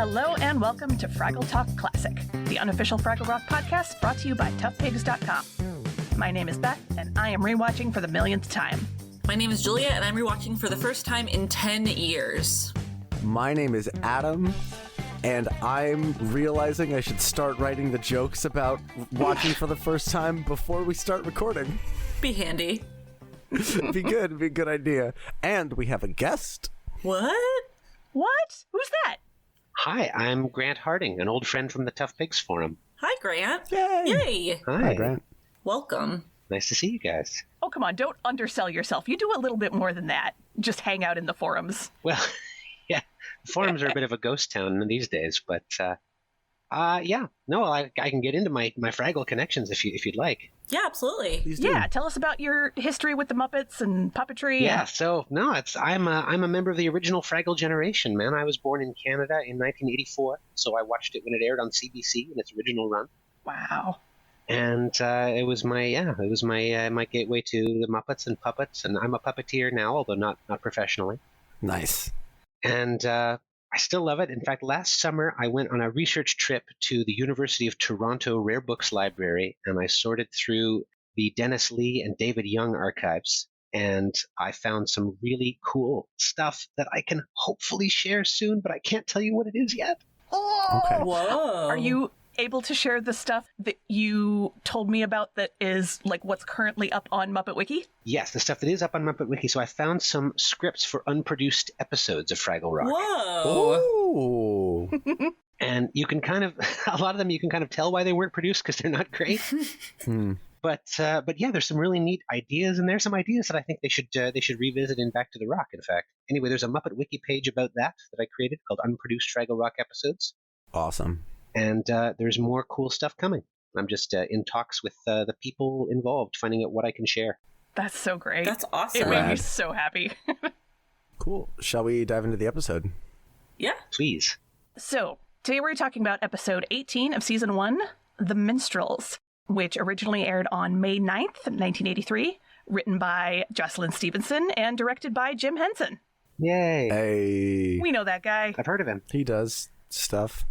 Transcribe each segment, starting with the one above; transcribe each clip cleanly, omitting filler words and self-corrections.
Hello and welcome to Fraggle Talk Classic, the unofficial Fraggle Rock podcast brought to you by toughpigs.com. My name is Beth, and I am rewatching for the millionth time. My name is Julia, and I'm rewatching for the first time in 10 years. My name is Adam, and I'm realizing I should start writing the jokes about watching for the first time before we start recording. Be handy. Be a good idea. And we have a guest. What? What? Who's that? Hi, I'm Grant Harding, an old friend from the Tough Pigs Forum. Hi, Grant. Yay! Yay! Hi, Grant. Welcome. Nice to see you guys. Oh, come on, don't undersell yourself. You do a little bit more than that. Just hang out in the forums. Well, yeah, the forums are a bit of a ghost town these days, but yeah, no, I can get into my Fraggle connections if you'd like. Yeah, absolutely. Please do. Yeah, tell us about your history with the Muppets and puppetry. Yeah, so no, I'm a member of the original Fraggle generation, man. I was born in Canada in 1984, so I watched it when it aired on CBC in its original run. Wow. And it was my gateway to the Muppets and puppets, and I'm a puppeteer now, although not professionally. Nice. And I still love it. In fact, last summer I went on a research trip to the University of Toronto Rare Books Library, and I sorted through the Dennis Lee and David Young archives, and I found some really cool stuff that I can hopefully share soon, but I can't tell you what it is yet. Oh! Okay. Whoa. Are you able to share the stuff that you told me about that is like what's currently up on Muppet Wiki? Yes, the stuff that is up on Muppet Wiki. So I found some scripts for unproduced episodes of Fraggle Rock. Whoa. Ooh. And you can kind of, a lot of them you can kind of tell why they weren't produced because they're not great. But yeah, there's some really neat ideas in there. Some ideas that I think they should revisit in Back to the Rock, in fact. Anyway, there's a Muppet Wiki page about that I created called Unproduced Fraggle Rock Episodes. Awesome. And there's more cool stuff coming. I'm just in talks with the people involved, finding out what I can share. That's so great. That's awesome. It made me Rad. so happy. Cool. Shall we dive into the episode? Yeah. Please. So, today we're talking about episode 18 of season 1, The Minstrels, which originally aired on May 9th, 1983, written by Jocelyn Stevenson and directed by Jim Henson. Yay. Hey. We know that guy. I've heard of him. He does stuff.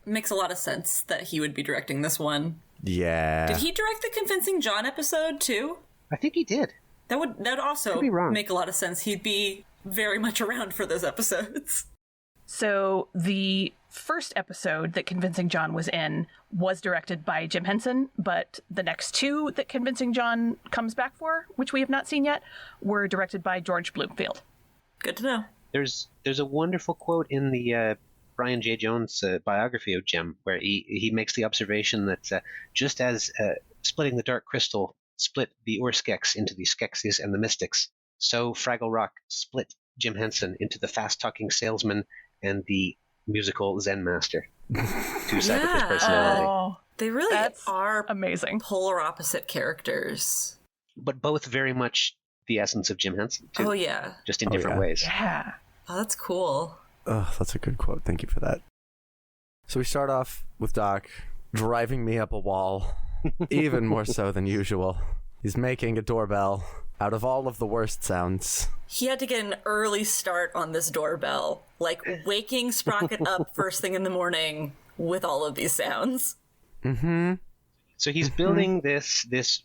Makes a lot of sense that he would be directing this one. Yeah. Did he direct the Convincing John episode, too? I think he did. That would also Could be wrong. make a lot of sense. He'd be very much around for those episodes. So, the first episode that Convincing John was in was directed by Jim Henson, but the next two that Convincing John comes back for, which we have not seen yet, were directed by George Bloomfield. Good to know. There's a wonderful quote in the Brian J. Jones biography of Jim, where he makes the observation that just as splitting the Dark Crystal split the Urskex into the Skeksis and the Mystics, so Fraggle Rock split Jim Henson into the fast-talking salesman and the musical Zen master. Two sides of his personality. Oh, They really that's are amazing. polar opposite characters. But both very much the essence of Jim Henson, too. Oh, yeah. Just in different ways. Yeah. Oh, that's cool. Oh, that's a good quote. Thank you for that. So we start off with Doc driving me up a wall, even more so than usual. He's making a doorbell out of all of the worst sounds. He had to get an early start on this doorbell, like waking Sprocket up first thing in the morning with all of these sounds. Mm-hmm. So he's building this it's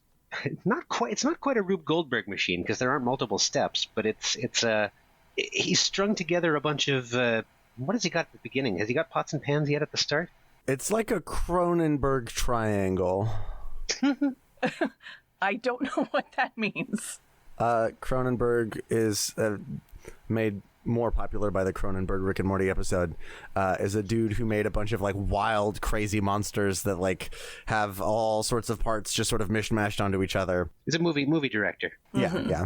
not quite a Rube Goldberg machine because there aren't multiple steps, but he's strung together a bunch of what has he got at the beginning? Has he got pots and pans yet at the start? It's like a Cronenberg triangle. I don't know what that means. Cronenberg is made more popular by the Cronenberg Rick and Morty episode, is a dude who made a bunch of like wild, crazy monsters that like have all sorts of parts just sort of mishmashed onto each other. He's a movie director. Yeah.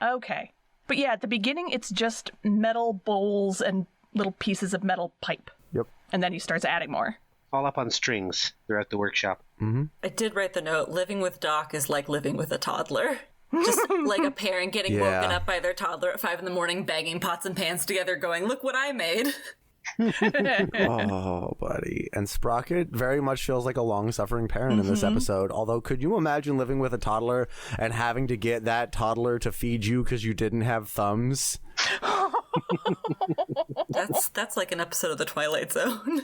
Okay. But yeah, at the beginning, it's just metal bowls and little pieces of metal pipe. Yep. And then he starts adding more. All up on strings throughout the workshop. Mm-hmm. I did write the note, living with Doc is like living with a toddler. Just like a parent getting Yeah. woken up by their toddler at 5 a.m, banging pots and pans together, going, look what I made. Oh, buddy. And Sprocket very much feels like a long-suffering parent in this episode. Although, could you imagine living with a toddler and having to get that toddler to feed you because you didn't have thumbs? That's like an episode of The Twilight Zone.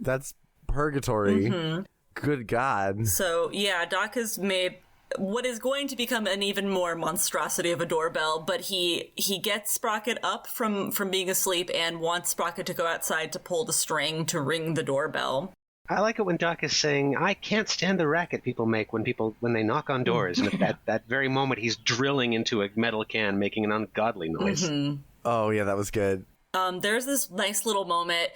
That's purgatory. Mm-hmm. Good God. So yeah, Doc has made what is going to become an even more monstrosity of a doorbell, but he gets Sprocket up from being asleep and wants Sprocket to go outside to pull the string to ring the doorbell. I like it when Doc is saying, "I can't stand the racket people make when they knock on doors," and at that very moment he's drilling into a metal can, making an ungodly noise. Mm-hmm. Oh yeah, that was good. There's this nice little moment,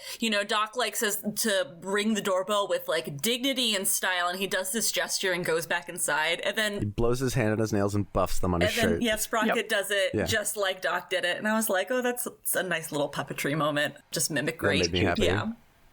Doc says to ring the doorbell with dignity and style, and he does this gesture and goes back inside, and then he blows his hand on his nails and buffs them on his shirt. Yeah, Sprocket does it just like Doc did it, and I was like, oh, that's a nice little puppetry moment, just mimicry. That made me happy.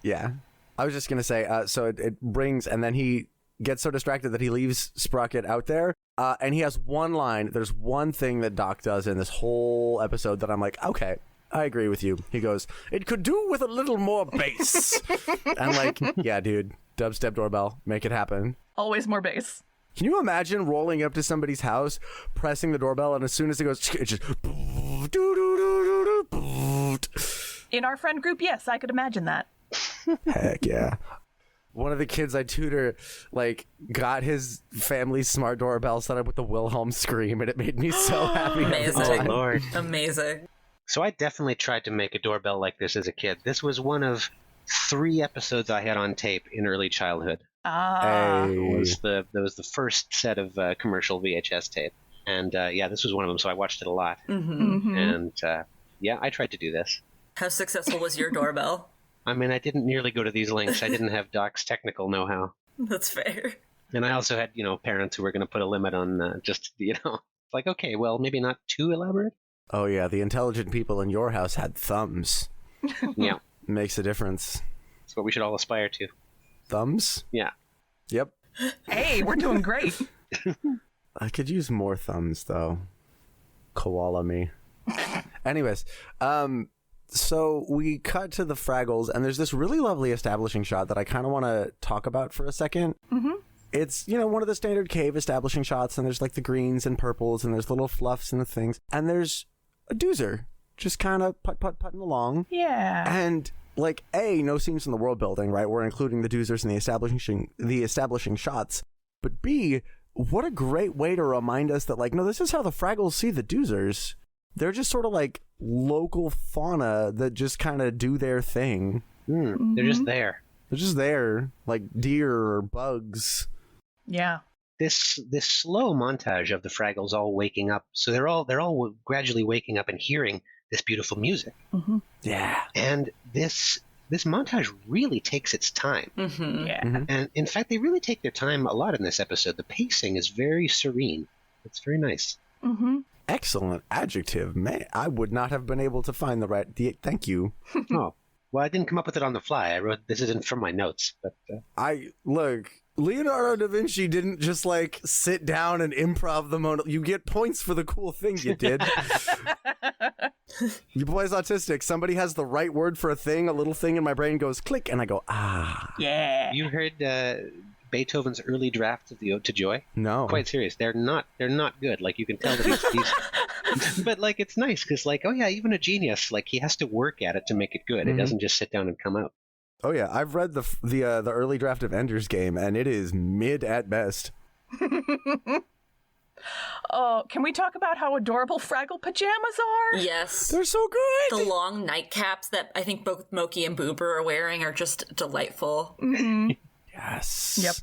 Yeah. I was just gonna say, so it rings, and then he gets so distracted that he leaves Sprocket out there, and he has one line. There's one thing that Doc does in this whole episode that I'm like, okay, I agree with you. He goes, "It could do with a little more bass." I'm like, yeah, dude, dubstep doorbell, make it happen. Always more bass. Can you imagine rolling up to somebody's house, pressing the doorbell, and as soon as it goes, it just... In our friend group, yes, I could imagine that. Heck yeah. One of the kids I tutor, got his family's smart doorbell set up with the Wilhelm scream, and it made me so happy. Amazing. Oh, Lord. Amazing. So I definitely tried to make a doorbell like this as a kid. This was one of 3 episodes I had on tape in early childhood. That was the first set of commercial VHS tape. And this was one of them, so I watched it a lot. Mm-hmm. And I tried to do this. How successful was your doorbell? I mean, I didn't nearly go to these lengths. I didn't have Doc's technical know-how. That's fair. And I also had, parents who were going to put a limit on okay, well, maybe not too elaborate. Oh, yeah, the intelligent people in your house had thumbs. Yeah. Makes a difference. That's what we should all aspire to. Thumbs? Yeah. Yep. Hey, we're doing great. I could use more thumbs, though. Koala me. Anyways, so we cut to the Fraggles, and there's this really lovely establishing shot that I kind of want to talk about for a second. Mm-hmm. It's, one of the standard cave establishing shots, and there's the greens and purples, and there's little fluffs and the things, and there's a doozer just kind of putting along. Yeah. And no scenes in the world building, right? We're including the doozers and the establishing shots, but B, what a great way to remind us that no, this is how the Fraggles see the doozers. They're just sort of local fauna that just kind of do their thing. Mm-hmm. They're just there. They're just there, like deer or bugs. Yeah. This slow montage of the Fraggles all waking up. So they're all gradually waking up and hearing this beautiful music. Mm-hmm. Yeah. And this montage really takes its time. Mm-hmm. Yeah. Mm-hmm. And in fact, they really take their time a lot in this episode. The pacing is very serene. It's very nice. Mm-hmm. Excellent adjective. Man, I would not have been able to find the right... Thank you. Oh, well, I didn't come up with it on the fly. I wrote this isn't from my notes, but... Leonardo da Vinci didn't just sit down and improv the Mona. You get points for the cool thing you did. You boys autistic. Somebody has the right word for a thing. A little thing in my brain goes click, and I go, ah. Yeah. You heard Beethoven's early draft of the Ode to Joy? No. Quite serious. They're not good. You can tell that he's but it's nice because oh yeah, even a genius, he has to work at it to make it good. Mm-hmm. It doesn't just sit down and come out. Oh yeah, I've read the early draft of Ender's Game, and it is mid at best. Oh, can we talk about how adorable Fraggle pajamas are? Yes. They're so good. The long nightcaps that I think both Moki and Boober are wearing are just delightful. Mm-hmm. Yes. Yep.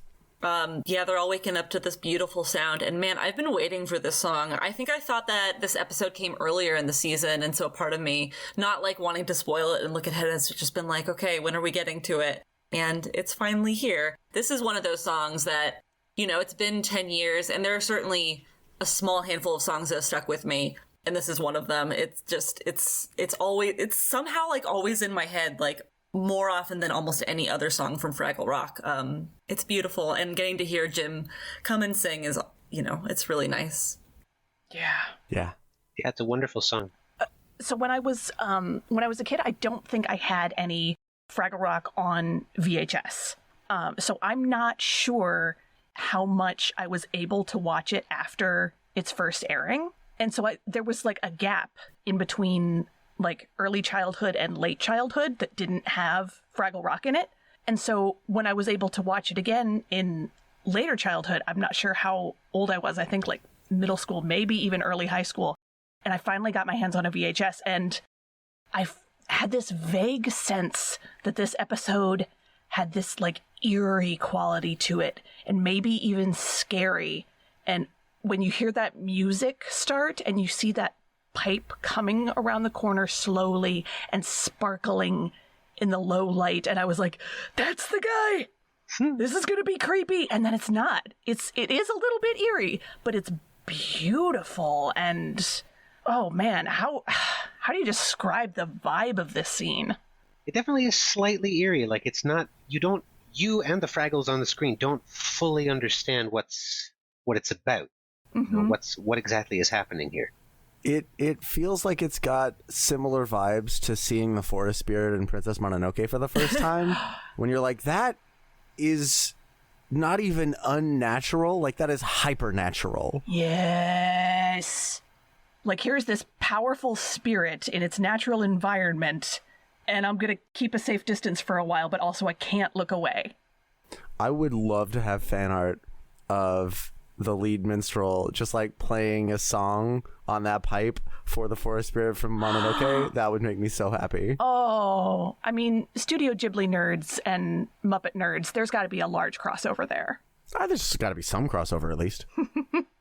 They're all waking up to this beautiful sound, and man, I've been waiting for this song. I think I thought that this episode came earlier in the season, and so a part of me, not wanting to spoil it and look ahead, has just been okay, when are we getting to it? And it's finally here. This is one of those songs that, it's been 10 years, and there are certainly a small handful of songs that have stuck with me, and this is one of them. It's just, it's somehow always in my head, more often than almost any other song from Fraggle Rock. It's beautiful, and getting to hear Jim come and sing is, it's really nice. Yeah. Yeah. Yeah, it's a wonderful song. So when I was a kid, I don't think I had any Fraggle Rock on VHS. So I'm not sure how much I was able to watch it after its first airing. And so there was like a gap in between like early childhood and late childhood that didn't have Fraggle Rock in it. And so when I was able to watch it again in later childhood, I'm not sure how old I was. I think like middle school, maybe even early high school. And I finally got my hands on a VHS, and I had this vague sense that this episode had this like eerie quality to it, and maybe even scary. And when you hear that music start and you see that pipe coming around the corner slowly and sparkling in the low light, and I was like, that's the guy. This is going to be creepy. And then it's not. It is a little bit eerie, but it's beautiful. And oh man, how do you describe the vibe of this scene? It definitely is slightly eerie. Like, it's not, you and the Fraggles on the screen don't fully understand what it's about. Mm-hmm. You know, what exactly is happening here. It feels like it's got similar vibes to seeing the forest spirit in Princess Mononoke for the first time. When you're like, that is not even unnatural, like that is hypernatural. Yes. Like, here's this powerful spirit in its natural environment, and I'm going to keep a safe distance for a while, but also I can't look away. I would love to have fan art of the lead minstrel just like playing a song on that pipe for the forest spirit from Mononoke. That would make me so happy. Oh, I mean, Studio Ghibli nerds and Muppet nerds, there's got to be a large crossover there. There's got to be some crossover at least.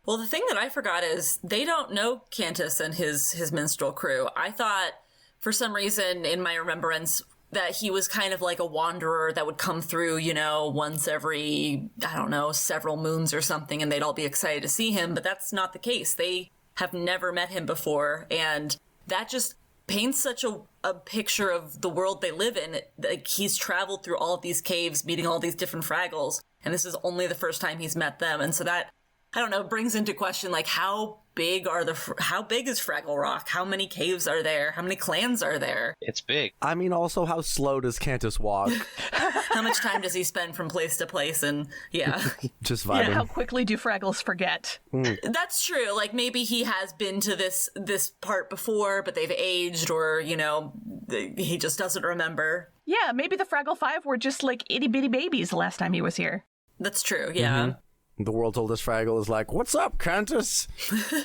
Well, the thing that I forgot is they don't know Cantus and his minstrel crew. I thought, for some reason, in my remembrance, that he was kind of like a wanderer that would come through, you know, once every, I don't know, several moons or something, and they'd all be excited to see him. But that's not the case. They have never met him before, and that just paints such a picture of the world they live in. Like, he's traveled through all of these caves, meeting all these different Fraggles, and this is only the first time he's met them. And so that, I don't know, brings into question, like, how big is Fraggle Rock? How many caves are there? How many clans are there? It's big. I mean, also, how slow does Cantus walk? How much time does he spend from place to place? And yeah. Just vibing. Yeah, how quickly do Fraggles forget? That's true. Like, maybe he has been to this part before, but they've aged, or, you know, he just doesn't remember. Yeah, maybe the Fraggle Five were just like itty-bitty babies the last time he was here. That's true, yeah. Mm-hmm. The world's oldest Fraggle is like, "What's up, Cantus?"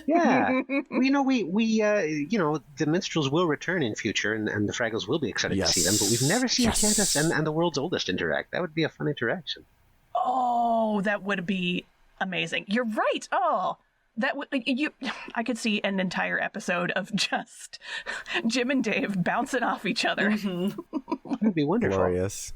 Yeah. Well, you know, we the minstrels will return in future, and the Fraggles will be excited to see them, but we've never seen Cantus and the world's oldest interact. That would be a fun interaction. Oh, that would be amazing. You're right. Oh, that would I could see an entire episode of just Jim and Dave bouncing off each other. That would be wonderful. Glorious.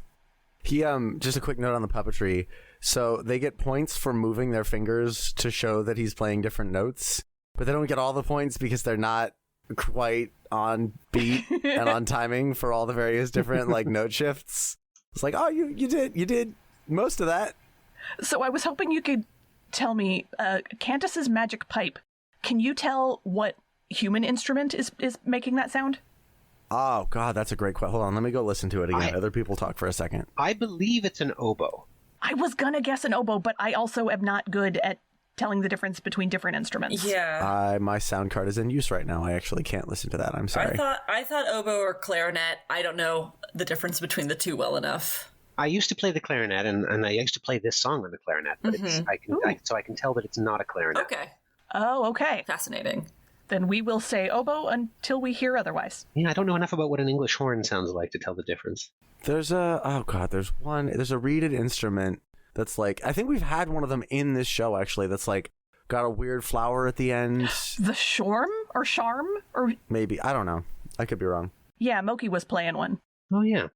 He just a quick note on the puppetry. So they get points for moving their fingers to show that he's playing different notes, but they don't get all the points because they're not quite on beat and on timing for all the various different like note shifts. It's like, oh, you did most of that. So I was hoping you could tell me, Cantus's magic pipe. Can you tell what human instrument is making that sound? Oh God, that's a great question. Hold on, let me go listen to it again. Other people talk for a second. I believe it's an oboe. I was gonna guess an oboe, but I also am not good at telling the difference between different instruments. Yeah. My sound card is in use right now. I actually can't listen to that. I'm sorry. I thought oboe or clarinet. I don't know the difference between the two well enough. I used to play the clarinet, and I used to play this song on the clarinet, but I can tell that it's not a clarinet. Okay. Oh, okay. Fascinating. Then we will say oboe until we hear otherwise. Yeah, I don't know enough about what an English horn sounds like to tell the difference. There's a reeded instrument that's like, I think we've had one of them in this show actually, that's like got a weird flower at the end. The shorm or charm or maybe, I don't know. I could be wrong. Yeah, Moki was playing one. Oh yeah.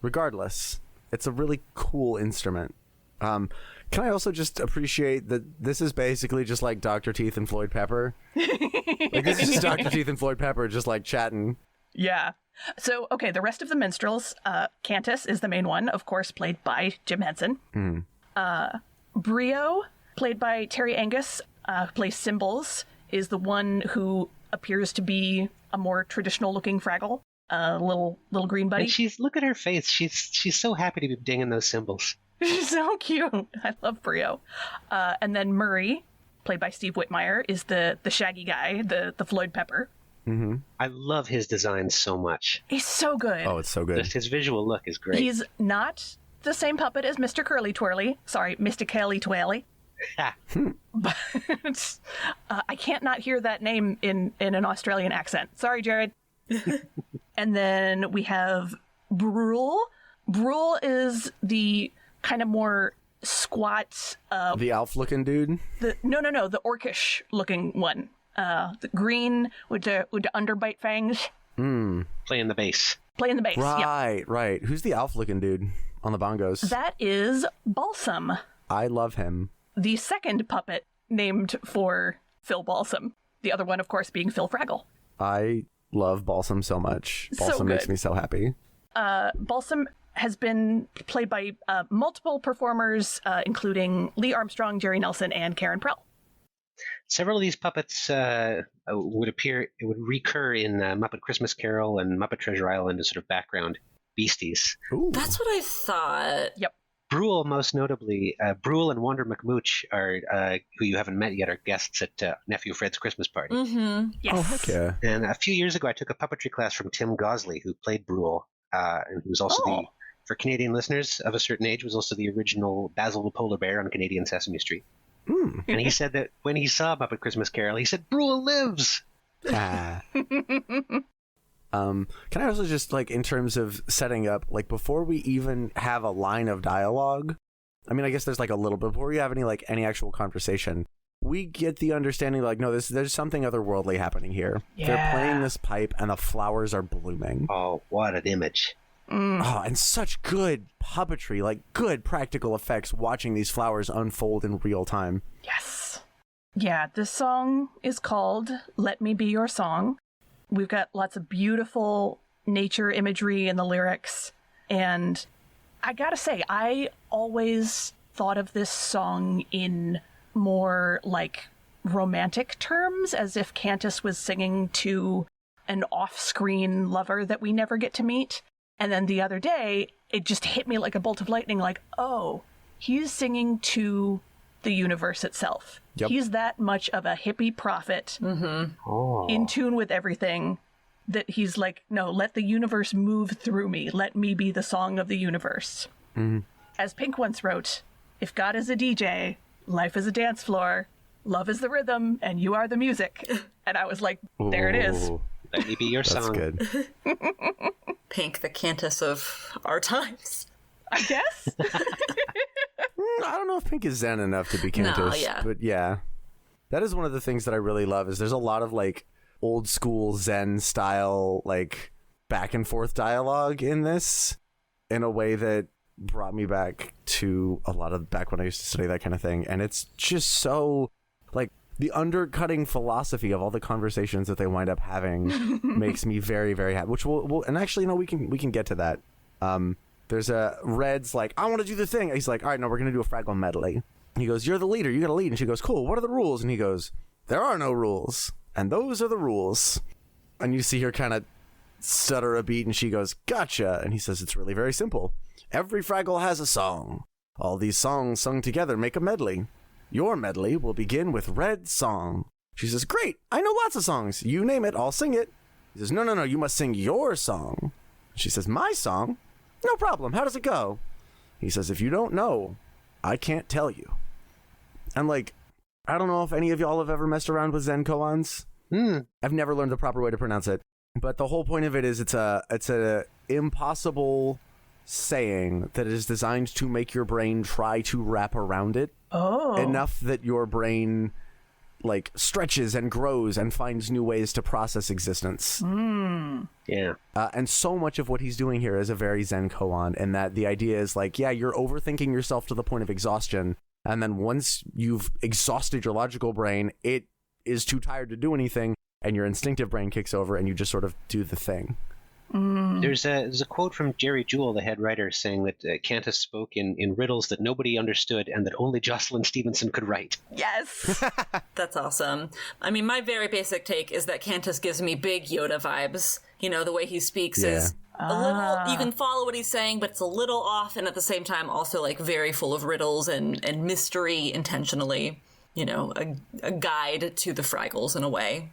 Regardless, it's a really cool instrument. Can I also just appreciate that this is basically just like Dr. Teeth and Floyd Pepper? Like, this is just Dr. Teeth and Floyd Pepper just like chatting. Yeah. So, okay, the rest of the minstrels, Cantus is the main one, of course, played by Jim Henson. Brio, played by Terry Angus, plays cymbals, is the one who appears to be a more traditional-looking Fraggle, little green buddy. And look at her face. She's so happy to be dinging those cymbals. She's so cute. I love Brio. And then Murray played by Steve Whitmire, is the shaggy guy, the Floyd Pepper. Mm-hmm. I love his design so much. He's so good. Oh, it's so good. Just his visual look is great. He's not the same puppet as Mr. Curly Twirly. Sorry, Mr. Curly Twirly. But I can't not hear that name in an Australian accent. Sorry, Jared. And then we have Brool. Brool is the kind of more squat... the elf-looking dude? No, the orcish-looking one. The green with the underbite fangs. Playing the bass. Right. Who's the elf-looking dude on the bongos? That is Balsam. I love him. The second puppet named for Phil Balsam. The other one, of course, being Phil Fraggle. I love Balsam so much. Balsam makes me so happy. Balsam has been played by multiple performers, including Lee Armstrong, Jerry Nelson, and Karen Prell. Several of these puppets would recur in Muppet Christmas Carol and Muppet Treasure Island as sort of background beasties. Ooh. That's what I thought. Yep. Brool, most notably, Brool and Wonder McMooch are, who you haven't met yet, are guests at Nephew Fred's Christmas party. Mm-hmm. Yes. Oh, heck yeah. And a few years ago, I took a puppetry class from Tim Gosley, who played Brool, and who was also for Canadian listeners of a certain age, was also the original Basil the Polar Bear on Canadian Sesame Street. And he said that when he saw Muppet Christmas Carol, he said, Brool lives! Can I also just, like, in terms of setting up, like, before we even have a line of dialogue, I mean, I guess there's, like, a little bit, before we have any actual conversation, we get the understanding, like, no, there's something otherworldly happening here. Yeah. They're playing this pipe, and the flowers are blooming. Oh, what an image. Oh, and such good puppetry, like, good practical effects watching these flowers unfold in real time. Yes. Yeah, this song is called Let Me Be Your Song. We've got lots of beautiful nature imagery in the lyrics. And I gotta say, I always thought of this song in more like romantic terms, as if Cantus was singing to an off-screen lover that we never get to meet. And then the other day, it just hit me like a bolt of lightning, like, oh, he's singing to the universe itself. Yep. He's that much of a hippie prophet, in tune with everything, that he's like, no, let the universe move through me. Let me be the song of the universe. As Pink once wrote, if God is a DJ, life is a dance floor, love is the rhythm, and you are the music. And I was like, there it is. Ooh, Let me be your that's song. good. Pink, the Cantus of our times. I guess. I don't know if Pink is zen enough to be Cantus, but yeah. That is one of the things that I really love, is there's a lot of, like, old school zen style, like, back and forth dialogue in this, in a way that brought me back to a lot of back when I used to study that kind of thing. And it's just so, like, the undercutting philosophy of all the conversations that they wind up having makes me very, very happy. Which we'll and actually, no, we can get to that. There's a Red's like, I want to do the thing. He's like, all right, no, we're gonna do a Fraggle medley. He goes, you're the leader, you gotta lead. And she goes, cool, what are the rules? And he goes, there are no rules, and those are the rules. And you see her kind of stutter a beat, and she goes, gotcha. And he says, it's really very simple. Every Fraggle has a song. All these songs sung together make a medley. Your medley will begin with Red's song. She says, great, I know lots of songs. You name it, I'll sing it. He says, no, you must sing your song. She says, my song? No problem, how does it go? He says, if you don't know, I can't tell you. And, like, I don't know if any of y'all have ever messed around with Zen koans. I've never learned the proper way to pronounce it. But the whole point of it is it's a impossible saying that is designed to make your brain try to wrap around it. Enough that your brain, like, stretches and grows and finds new ways to process existence. Yeah. And so much of what he's doing here is a very Zen koan, in that the idea is like, yeah, you're overthinking yourself to the point of exhaustion, and then once you've exhausted your logical brain, it is too tired to do anything, and your instinctive brain kicks over, and you just sort of do the thing. There's a quote from Jerry Jewell, the head writer, saying that Cantus spoke in riddles that nobody understood and that only Jocelyn Stevenson could write. Yes. That's awesome. I mean, my very basic take is that Cantus gives me big Yoda vibes. You know, the way he speaks is a little, you can follow what he's saying, but it's a little off, and at the same time also, like, very full of riddles and mystery intentionally. a guide to the Fraggles in a way.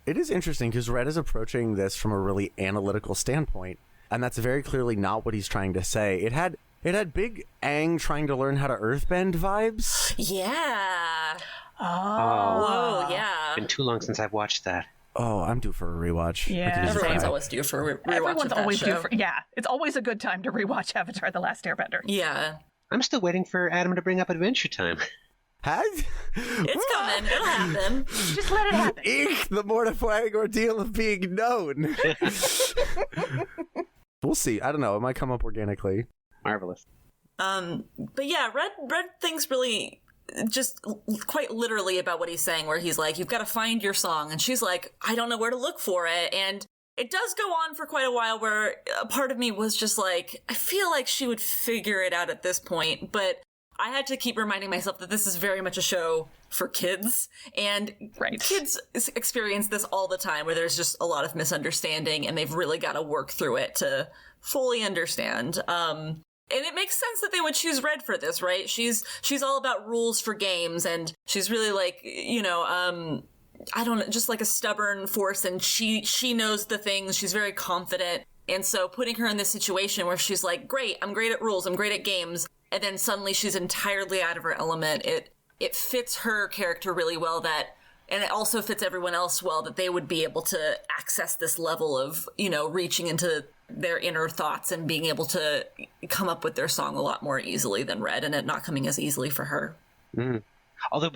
It is interesting because Red is approaching this from a really analytical standpoint, and that's very clearly not what he's trying to say. It had big Aang trying to learn how to earthbend vibes. Yeah. Oh. Whoa, yeah. Been too long since I've watched that. Oh, I'm due for a rewatch. Yeah. Everyone's always due for a rewatch. Everyone's of that always show. due for. Yeah, it's always a good time to rewatch Avatar: The Last Airbender. Yeah. I'm still waiting for Adam to bring up Adventure Time. It's coming. It'll happen. Just let it happen. Eek, the mortifying ordeal of being known. We'll see. I don't know. It might come up organically. Marvelous. But yeah, Red thinks really just quite literally about what he's saying, where he's like, you've got to find your song. And she's like, I don't know where to look for it. And it does go on for quite a while where a part of me was just like, I feel like she would figure it out at this point. But I had to keep reminding myself that this is very much a show for kids. And kids experience this all the time, where there's just a lot of misunderstanding and they've really got to work through it to fully understand. And it makes sense that they would choose Red for this, right? She's all about rules for games, and she's really like, I don't know, just like a stubborn force, and she knows the things. She's very confident. And so putting her in this situation where she's like, great, I'm great at rules, I'm great at games, and then suddenly she's entirely out of her element, it fits her character really well, and it also fits everyone else well, that they would be able to access this level of, reaching into their inner thoughts and being able to come up with their song a lot more easily than Red, and it not coming as easily for her. Mm. Although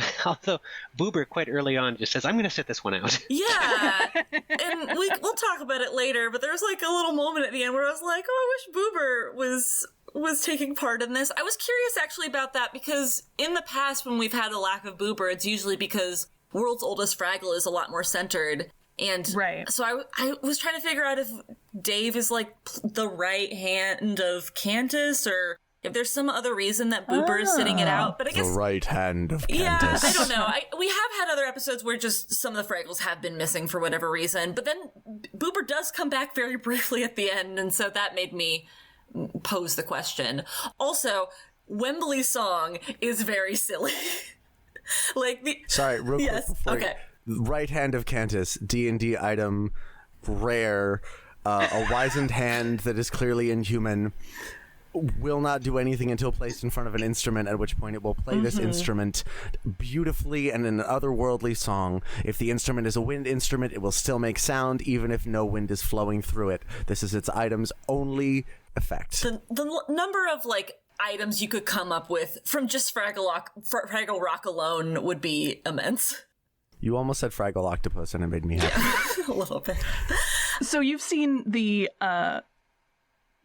Boober quite early on just says, I'm going to sit this one out. Yeah, and we'll talk about it later, but there's like a little moment at the end where I was like, oh, I wish Boober was taking part in this. I was curious actually about that, because in the past when we've had a lack of Boober, it's usually because World's Oldest Fraggle is a lot more centered. And so I was trying to figure out if Dave is like the right hand of Cantus, or if there's some other reason that Boober is sitting it out. But I guess the right hand of Cantus. Yeah, I don't know. We have had other episodes where just some of the Fraggles have been missing for whatever reason. But then Boober does come back very briefly at the end, and so that made me pose the question. Also, Wembley's song is very silly. Sorry, real quick. Okay. Right hand of Cantus, D&D item, rare, a wizened hand that is clearly inhuman, will not do anything until placed in front of an instrument, at which point it will play this instrument beautifully and in an otherworldly song. If the instrument is a wind instrument, it will still make sound, even if no wind is flowing through it. This is its item's only effect. The number of, items you could come up with from just Fraggle Rock alone would be immense. You almost said Fraggle Octopus, and it made me happy. A little bit. So you've seen the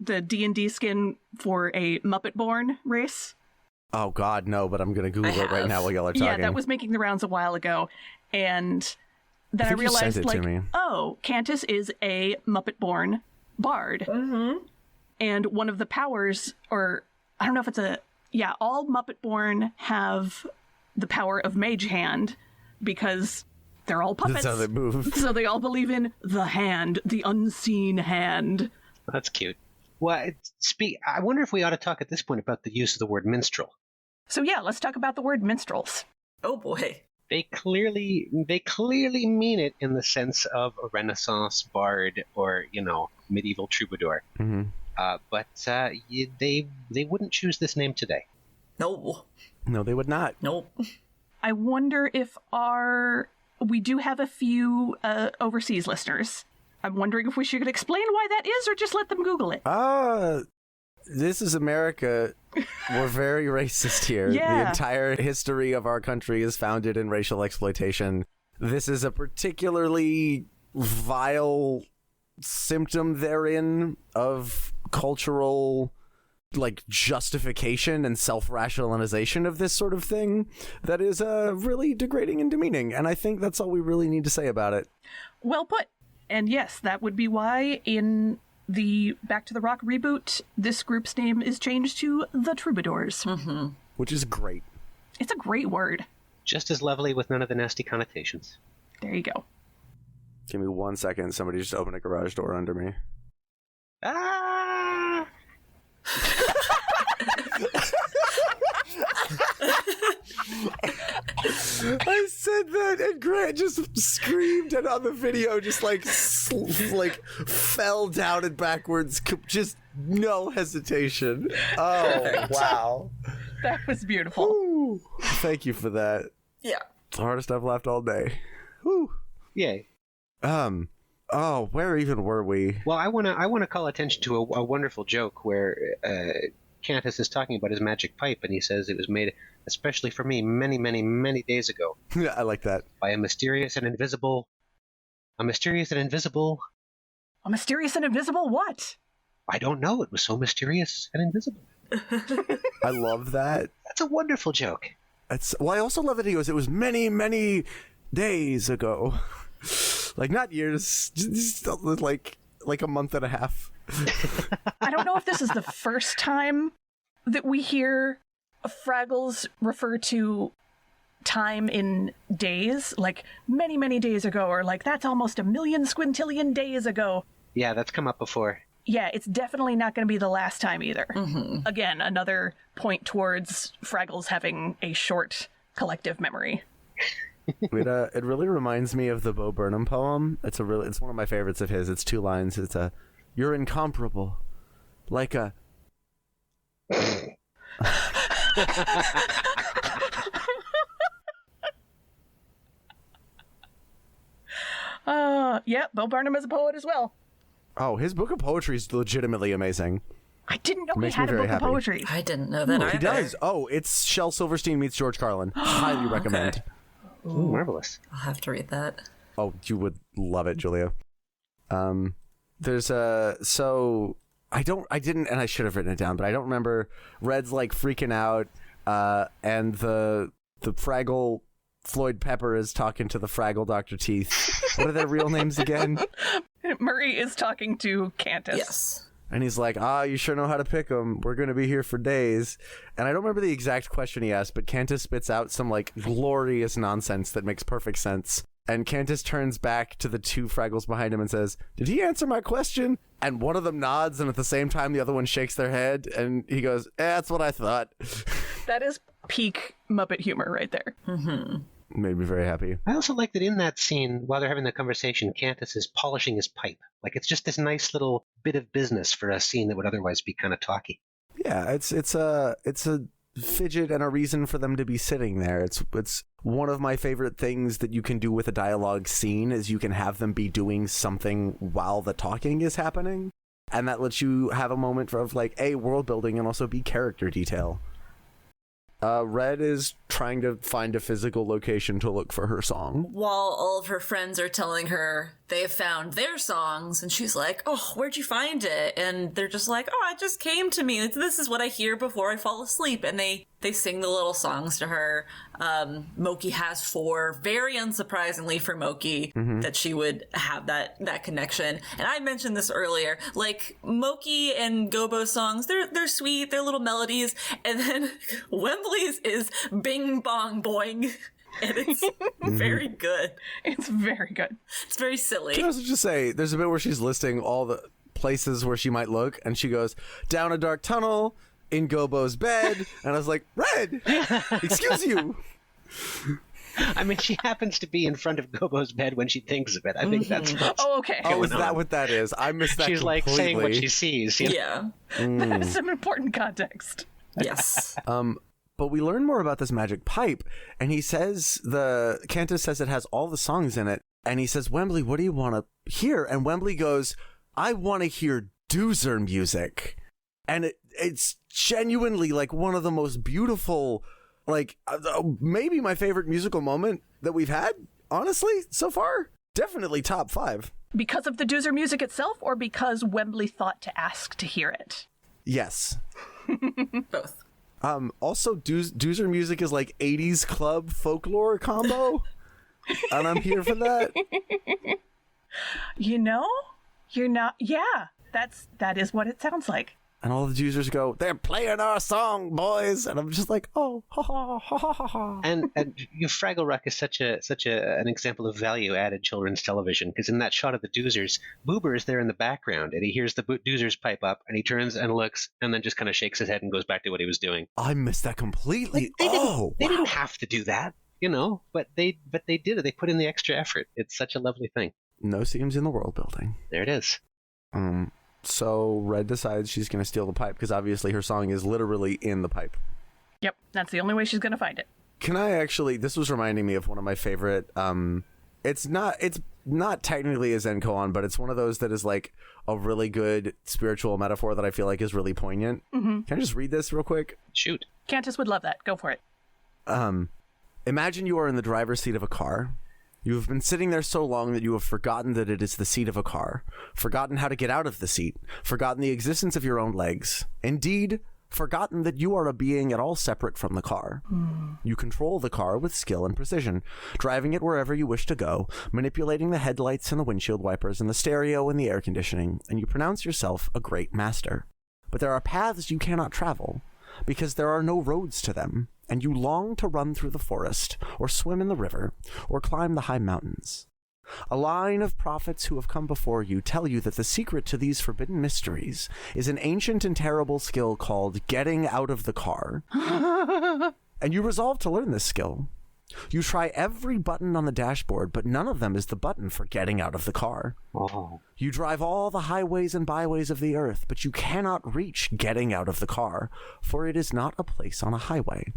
D&D skin for a Muppet-born race? Oh, God, no, but I'm going to Google it right now while y'all are talking. Yeah, that was making the rounds a while ago. And then I realized, oh, Cantus is a Muppet-born bard. Mm-hmm. And one of the powers, or I don't know if it's all Muppet-born have the power of Mage Hand, because they're all puppets. That's how they move. So they all believe in the hand, the unseen hand. That's cute. Well, I wonder if we ought to talk at this point about the use of the word minstrel. So yeah, let's talk about the word minstrels. Oh boy. They clearly mean it in the sense of a Renaissance bard or, medieval troubadour. Mm-hmm. But they wouldn't choose this name today. No, they would not. Nope. I wonder if we do have a few overseas listeners. I'm wondering if we should explain why that is, or just let them Google it. This is America. We're very racist here. Yeah. The entire history of our country is founded in racial exploitation. This is a particularly vile symptom therein of cultural justification and self-rationalization of this sort of thing that is really degrading and demeaning, and I think that's all we really need to say about it. Well put. And yes, that would be why in the Back to the Rock reboot, this group's name is changed to the Troubadours. Mm-hmm. Which is great. It's a great word. Just as lovely with none of the nasty connotations. There you go. Give me 1 second. Somebody just opened a garage door under me. Ah! I said that, and Grant just screamed, and on the video, just like fell down and backwards, just no hesitation. Oh, wow. That was beautiful. Ooh, thank you for that. Yeah. It's the hardest I've laughed all day. Woo. Yay. Oh, where even were we? Well, I wanna call attention to a wonderful joke where Cantus is talking about his magic pipe, and he says it was made especially for me many, many, many days ago. Yeah, I like that. By a mysterious and invisible what? I don't know. It was so mysterious and invisible. I love that. That's a wonderful joke. Well, I also love that he goes, it was many, many days ago. Like, not years, just like a month and a half. I don't know if this is the first time that we hear Fraggles refer to time in days, like many, many days ago, or like that's almost a million squintillion days ago. Yeah, that's come up before. Yeah, it's definitely not going to be the last time either. Mm-hmm. Again, another point towards Fraggles having a short collective memory. It really reminds me of the Bo Burnham poem. It's one of my favorites of his. It's 2 lines. It's you're incomparable, like a. Yeah, Bo Burnham is a poet as well. Oh, his book of poetry is legitimately amazing. I didn't know he Makes me had a very book happy. of poetry. I didn't know that either. He does. Oh, it's Shel Silverstein meets George Carlin. Highly recommend. Ooh, marvelous. I'll have to read that. Oh, you would love it, Julia. There's so I didn't, and I should have written it down, but I don't remember. Red's like freaking out, and the Fraggle Floyd Pepper is talking to the Fraggle Dr. Teeth. What are their real names again? Murray is talking to Cantus. Yes. And he's like, you sure know how to pick them. We're going to be here for days. And I don't remember the exact question he asked, but Cantus spits out some like glorious nonsense that makes perfect sense. And Cantus turns back to the 2 Fraggles behind him and says, did he answer my question? And one of them nods, and at the same time, the other one shakes their head. And he goes, that's what I thought. That is peak Muppet humor right there. Mm-hmm. Made me very happy. I also like that in that scene, while they're having the conversation, Cantus is polishing his pipe. Like, it's just this nice little bit of business for a scene that would otherwise be kind of talky. Yeah, it's a fidget and a reason for them to be sitting there. It's one of my favorite things that you can do with a dialogue scene is you can have them be doing something while the talking is happening, and that lets you have a moment of like world building and also be character detail. Red is trying to find a physical location to look for her song. While all of her friends are telling her they've found their songs, and she's like, oh, where'd you find it? And they're just like, oh, it just came to me. This is what I hear before I fall asleep. And they sing the little songs to her. Moki has 4, very unsurprisingly for Moki, that she would have that connection. And I mentioned this earlier, like Moki and Gobo's songs, they're sweet, they're little melodies. And then Wembley's is bing bong boing. And it's very good. It's very good. It's very silly. Can I also just say, there's a bit where she's listing all the places where she might look, and she goes, down a dark tunnel, in Gobo's bed, and I was like, Red, excuse you. I mean, she happens to be in front of Gobo's bed when she thinks of it. I think that's what's okay. Oh, is that what that is? I missed that She's completely. like saying what she sees. You know? Yeah. That is some important context. Yes. But we learn more about this magic pipe, and he says, Cantus says it has all the songs in it, and he says, Wembley, what do you want to hear? And Wembley goes, I want to hear doozer music. And it's genuinely like one of the most beautiful, like maybe my favorite musical moment that we've had, honestly, so far. Definitely top 5. Because of the doozer music itself, or because Wembley thought to ask to hear it? Yes. Both. Also, doozer music is like 80s club folklore combo, and I'm here for that. You know, you're not. Yeah, that is what it sounds like. And all the doozers go, they're playing our song, boys, and I'm just like, oh, ha ha ha ha ha ha. And Fraggle Rock is such an example of value added children's television, because in that shot of the doozers, Boober is there in the background, and he hears the doozers pipe up, and he turns and looks, and then just kind of shakes his head and goes back to what he was doing. I missed that completely. Like, they didn't have to do that. but they did it. They put in the extra effort. It's such a lovely thing. No seams in the world building. There it is. So Red decides she's going to steal the pipe because obviously her song is literally in the pipe. Yep, that's the only way she's going to find it. Can I actually? This was reminding me of one of my favorite. It's not technically a Zen koan, but it's one of those that is like a really good spiritual metaphor that I feel like is really poignant. Can I just read this real quick? Shoot. Cantus would love that. Go for it. Imagine you are in the driver's seat of a car. You have been sitting there so long that you have forgotten that it is the seat of a car, forgotten how to get out of the seat, forgotten the existence of your own legs. Indeed, forgotten that you are a being at all separate from the car. You control the car with skill and precision, driving it wherever you wish to go, manipulating the headlights and the windshield wipers and the stereo and the air conditioning, and you pronounce yourself a great master. But there are paths you cannot travel, because there are no roads to them, and you long to run through the forest, or swim in the river, or climb the high mountains. A line of prophets who have come before you tell you that the secret to these forbidden mysteries is an ancient and terrible skill called getting out of the car. And you resolve to learn this skill. You try every button on the dashboard, but none of them is the button for getting out of the car. You drive all the highways and byways of the earth, but you cannot reach getting out of the car, for it is not a place on a highway.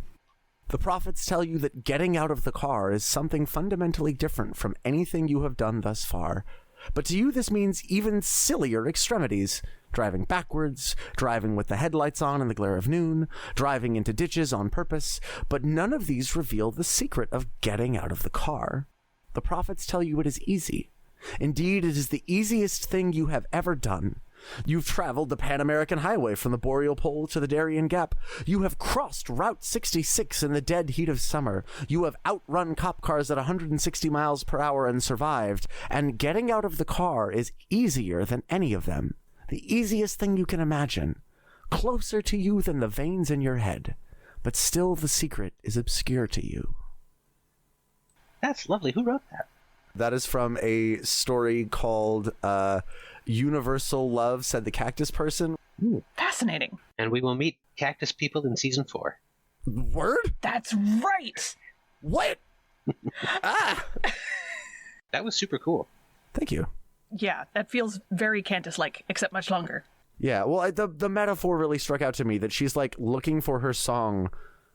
The prophets tell you that getting out of the car is something fundamentally different from anything you have done thus far. But to you, this means even sillier extremities. Driving backwards, driving with the headlights on in the glare of noon, driving into ditches on purpose. But none of these reveal the secret of getting out of the car. The prophets tell you it is easy. Indeed, it is the easiest thing you have ever done. You've traveled the Pan-American Highway from the Boreal Pole to the Darien Gap. You have crossed Route 66 in the dead heat of summer. You have outrun cop cars at 160 miles per hour and survived. And getting out of the car is easier than any of them. The easiest thing you can imagine. Closer to you than the veins in your head. But still the secret is obscure to you. That's lovely. Who wrote that? That is from a story called Universal Love, Said the Cactus Person. Ooh, fascinating. And we will meet cactus people in season 4. Word? That's right. What? That was super cool. Thank you. Yeah, that feels very Cantus-like, except much longer. Yeah, well, the metaphor really struck out to me that she's like looking for her song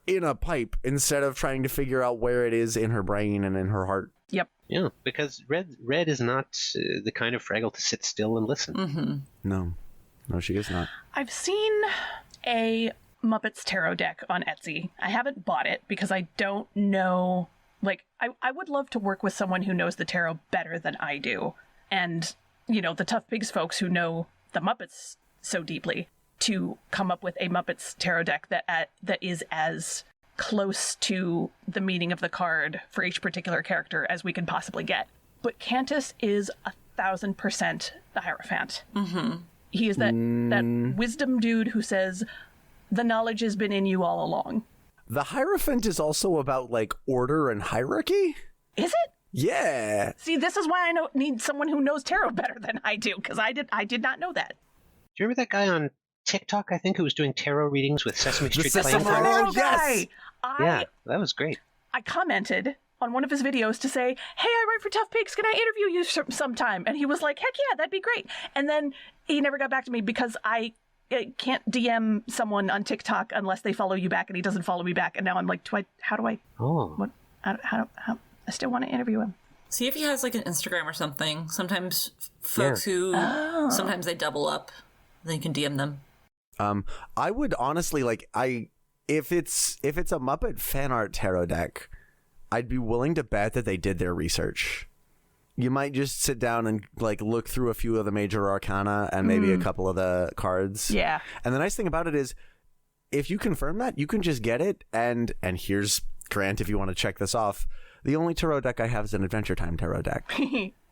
in a pipe instead of trying to figure out where it is in her brain and in her heart. Yep. Yeah, because Red is not the kind of Fraggle to sit still and listen. No, she is not. I've seen a Muppets tarot deck on Etsy. I haven't bought it because I don't know. Like, I would love to work with someone who knows the tarot better than I do. And, the Tough Pigs folks who know the Muppets so deeply to come up with a Muppets tarot deck that is as close to the meaning of the card for each particular character as we can possibly get. But Cantus is 1,000% the Hierophant. He is that wisdom dude who says, the knowledge has been in you all along. The Hierophant is also about, like, order and hierarchy? Is it? Yeah. See, this is why I need someone who knows tarot better than I do, because I did not know that. Do you remember that guy on TikTok, I think, who was doing tarot readings with Sesame Street playing cards? Oh, yes! Yeah, that was great. I commented on one of his videos to say, hey, I write for Tough Pigs, can I interview you sometime? And he was like, heck yeah, that'd be great. And then he never got back to me because I can't DM someone on TikTok unless they follow you back, and he doesn't follow me back. And now I'm like, I still want to interview him. See if he has like an Instagram or something. Sometimes folks who sometimes they double up, then you can DM them. I would honestly if it's a Muppet fan art tarot deck, I'd be willing to bet that they did their research. You might just sit down and like look through a few of the major arcana and maybe a couple of the cards. Yeah. And the nice thing about it is, if you confirm that, you can just get it. And here's Grant, if you want to check this off. The only tarot deck I have is an Adventure Time tarot deck.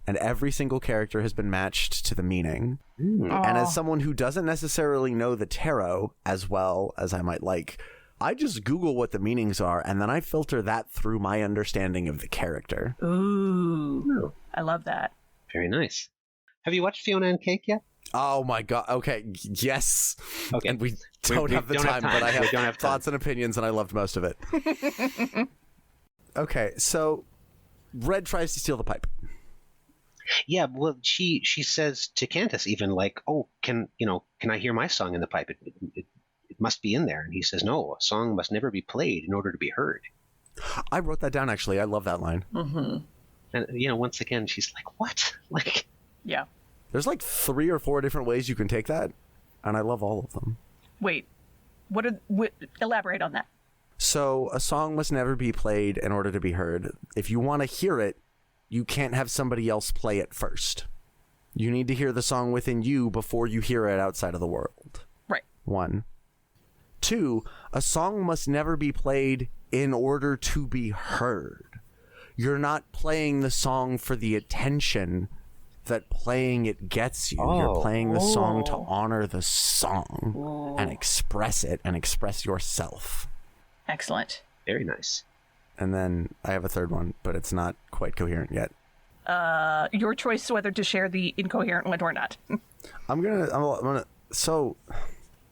And every single character has been matched to the meaning. And as someone who doesn't necessarily know the tarot as well as I might like, I just Google what the meanings are, and then I filter that through my understanding of the character. Ooh. I love that. Very nice. Have you watched Fiona and Cake yet? Oh my god. Okay. Yes. Okay. And we don't have the time, but I have thoughts and opinions, and I loved most of it. Okay, so Red tries to steal the pipe. Yeah, well, she says to Cantus even like, "Oh, can I hear my song in the pipe? It must be in there." And he says, "No, a song must never be played in order to be heard." I wrote that down, actually. I love that line. Mm-hmm. And once again, she's like, "What?" Like, Yeah. There's like 3 or 4 different ways you can take that, and I love all of them. Wait. Elaborate on that. So a song must never be played in order to be heard. If you want to hear it, you can't have somebody else play it first. You need to hear the song within you before you hear it outside of the world. Right. 1. 2, a song must never be played in order to be heard. You're not playing the song for the attention that playing it gets you. You're playing the song to honor the song and express it and express yourself. Excellent. very nice. And then I have a third one, but it's not quite coherent yet. Your choice whether to share the incoherent one or not. I'm gonna. So,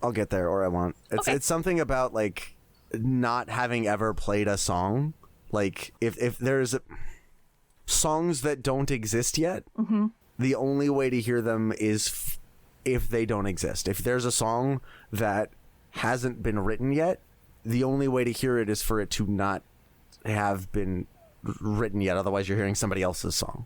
I'll get there, or I won't. It's something about like not having ever played a song. Like if there's songs that don't exist yet, mm-hmm. the only way to hear them is if they don't exist. If there's a song that hasn't been written yet, the only way to hear it is for it to not have been written yet. Otherwise, you're hearing somebody else's song.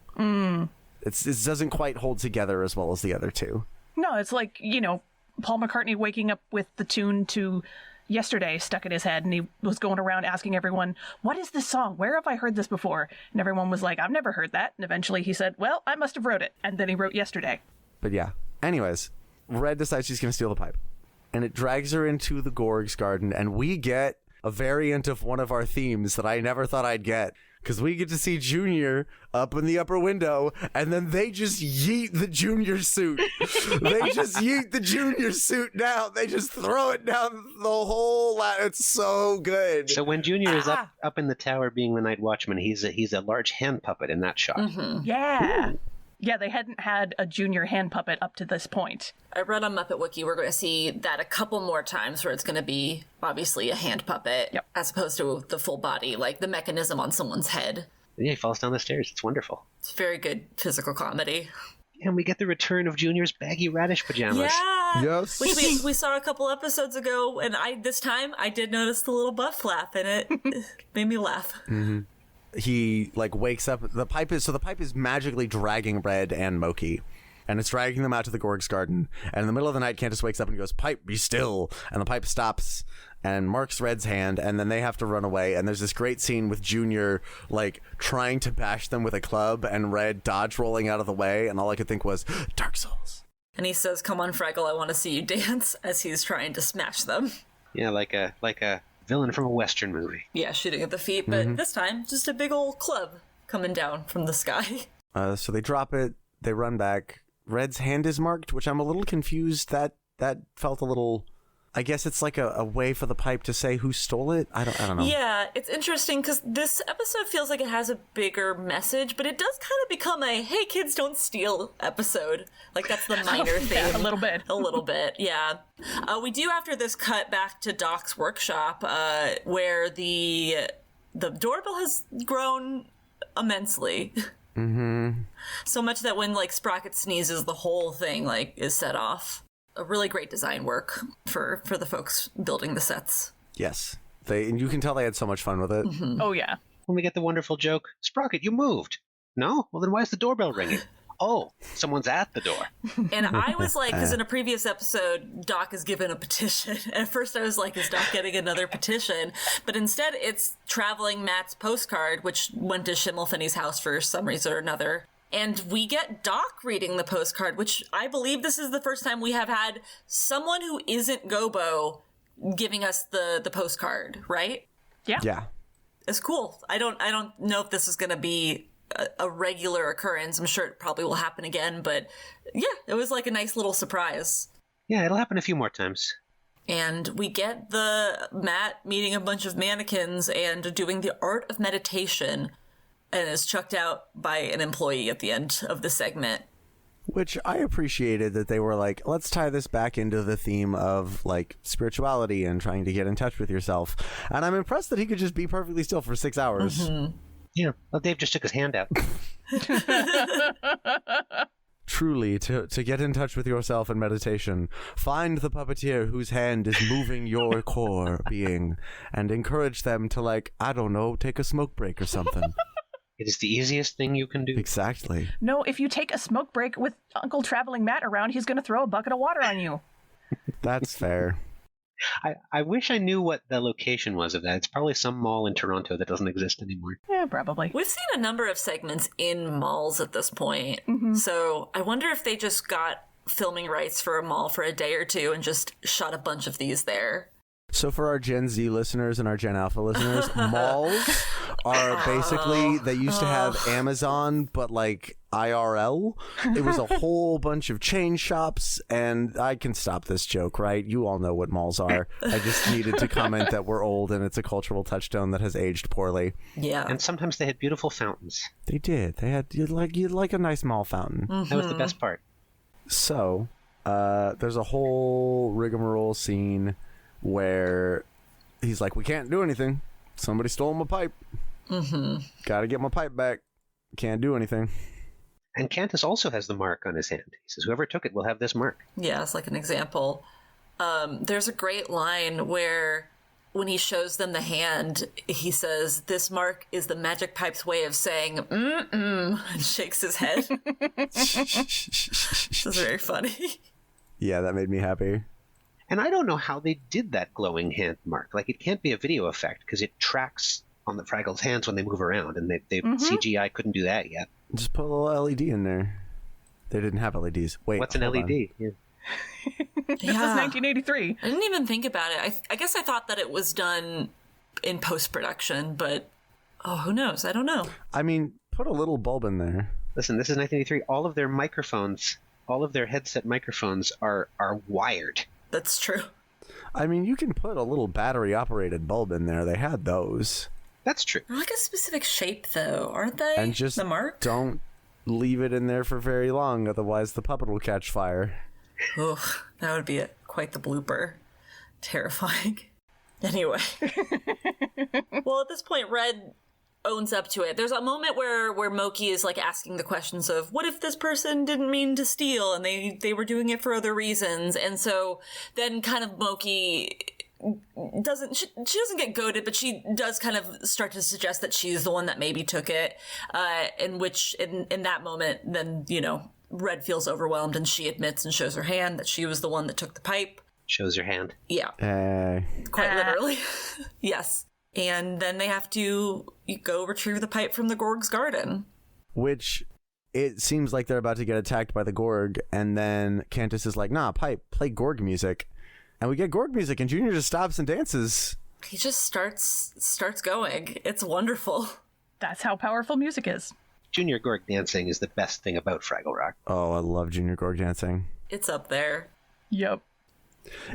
It doesn't quite hold together as well as the other two. No, it's like, Paul McCartney waking up with the tune to Yesterday stuck in his head, and he was going around asking everyone, what is this song? Where have I heard this before? And everyone was like, I've never heard that. And eventually he said, well, I must have wrote it. And then he wrote Yesterday. But yeah. Anyways, Red decides she's going to steal the pipe. And it drags her into the Gorg's garden, and we get a variant of one of our themes that I never thought I'd get. Because we get to see Junior up in the upper window, and then they just yeet the Junior suit. They just yeet the Junior suit down. They just throw it down the whole ladder. It's so good. So when Junior is up in the tower being the night watchman, he's a large hand puppet in that shot. Mm-hmm. Yeah. Yeah, they hadn't had a Junior hand puppet up to this point. I read on Muppet Wiki we're going to see that a couple more times where it's going to be obviously a hand puppet as opposed to the full body, like the mechanism on someone's head. Yeah, he falls down the stairs. It's wonderful. It's very good physical comedy. And we get the return of Junior's baggy radish pajamas. Yeah! Yes. Which we saw a couple episodes ago, and this time I did notice the little butt flap in it. It made me laugh. Mm-hmm. He wakes up. The pipe is magically dragging Red and Moki, and it's dragging them out to the Gorg's garden. And in the middle of the night, Cantus wakes up and he goes, "Pipe, be still!" And the pipe stops and marks Red's hand, and then they have to run away. And there's this great scene with Junior trying to bash them with a club, and Red dodge rolling out of the way. And all I could think was Dark Souls. And he says, "Come on, Fraggle, I want to see you dance," as he's trying to smash them. Yeah, like a villain from a Western movie. Yeah, shooting at the feet, but this time, just a big old club coming down from the sky. So they drop it, they run back. Red's hand is marked, which I'm a little confused. That felt a little... I guess it's like a way for the pipe to say who stole it? I don't know. Yeah, it's interesting because this episode feels like it has a bigger message, but it does kind of become a, hey, kids, don't steal episode. Like, that's the minor theme. Yeah, a little bit. A little bit, yeah. We do, after this, cut back to Doc's workshop, where the doorbell has grown immensely. Mm-hmm. So much that when, Sprocket sneezes, the whole thing, is set off. A really great design work for the folks building the sets. Yes. And you can tell they had so much fun with it. Mm-hmm. Oh, yeah. When we get the wonderful joke, Sprocket, you moved. No? Well, then why is the doorbell ringing? Oh, someone's at the door. And I was like, because in a previous episode, Doc is given a petition. At first I was like, is Doc getting another petition? But instead it's Traveling Matt's postcard, which went to Schimmelfinny's house for some reason or another. And we get Doc reading the postcard, which I believe this is the first time we have had someone who isn't Gobo giving us the postcard, right? Yeah. Yeah. It's cool. I don't know if this is going to be a regular occurrence. I'm sure it probably will happen again, but yeah, it was like a nice little surprise. Yeah, it'll happen a few more times. And we get the Matt meeting a bunch of mannequins and doing the art of meditation, and is chucked out by an employee at the end of the segment. Which I appreciated that they were like, let's tie this back into the theme of like spirituality and trying to get in touch with yourself. And I'm impressed that he could just be perfectly still for 6 hours. Mm-hmm. Yeah, well, Dave just took his hand out. Truly, to get in touch with yourself in meditation, find the puppeteer whose hand is moving your core being and encourage them to, like, I don't know, take a smoke break or something. It is the easiest thing you can do. Exactly. No, if you take a smoke break with Uncle Traveling Matt around, he's going to throw a bucket of water on you. That's fair. I wish I knew what the location was of that. It's probably some mall in Toronto that doesn't exist anymore. Yeah, probably. We've seen a number of segments in malls at this point. Mm-hmm. So I wonder if they just got filming rights for a mall for a day or two and just shot a bunch of these there. So for our Gen Z listeners and our Gen Alpha listeners, malls are basically, they used to have Amazon, but like IRL. It was a whole bunch of chain shops, and I can stop this joke, right? You all know what malls are. I just needed to comment that we're old and it's a cultural touchstone that has aged poorly. Yeah. And sometimes they had beautiful fountains. They did. They had, you'd like a nice mall fountain. Mm-hmm. That was the best part. So, there's a whole rigmarole scene where he's like, we can't do anything. Somebody stole my pipe. Mm-hmm. Gotta get my pipe back. Can't do anything. And Cantus also has the mark on his hand. He says, whoever took it will have this mark. Yeah, it's like an example. There's a great line where when he shows them the hand, he says, this mark is the magic pipe's way of saying, mm-mm, and shakes his head. This is very funny. Yeah, that made me happy. And I don't know how they did that glowing hand mark. Like, it can't be a video effect because it tracks on the Fraggle's hands when they move around, and they CGI couldn't do that yet. Just put a little LED in there. They didn't have LEDs. Wait, what's an LED? Yeah. This is 1983. I didn't even think about it. I guess I thought that it was done in post-production, but who knows? I don't know. I mean, put a little bulb in there. Listen, this is 1983. All of their microphones, all of their headset microphones are wired. That's true. I mean, you can put a little battery-operated bulb in there. They had those. That's true. They're like a specific shape, though, aren't they? And just the mark? don't leave it in there for very long, otherwise the puppet will catch fire. Ugh, that would be quite the blooper. Terrifying. Anyway. Well, at this point, Red owns up to it. There's a moment where Moki is like asking the questions of, what if this person didn't mean to steal and they were doing it for other reasons? And so then kind of Moki doesn't, she doesn't get goaded, but she does kind of start to suggest that she's the one that maybe took it, in that moment, then, you know, Red feels overwhelmed and she admits and shows her hand that she was the one that took the pipe. Shows her hand. Yeah. Quite literally. Yes. And then they have to go retrieve the pipe from the Gorg's garden. Which, it seems like they're about to get attacked by the Gorg, and then Cantus is like, nah, pipe, play Gorg music. And we get Gorg music, and Junior just stops and dances. He just starts going. It's wonderful. That's how powerful music is. Junior Gorg dancing is the best thing about Fraggle Rock. Oh, I love Junior Gorg dancing. It's up there. Yep.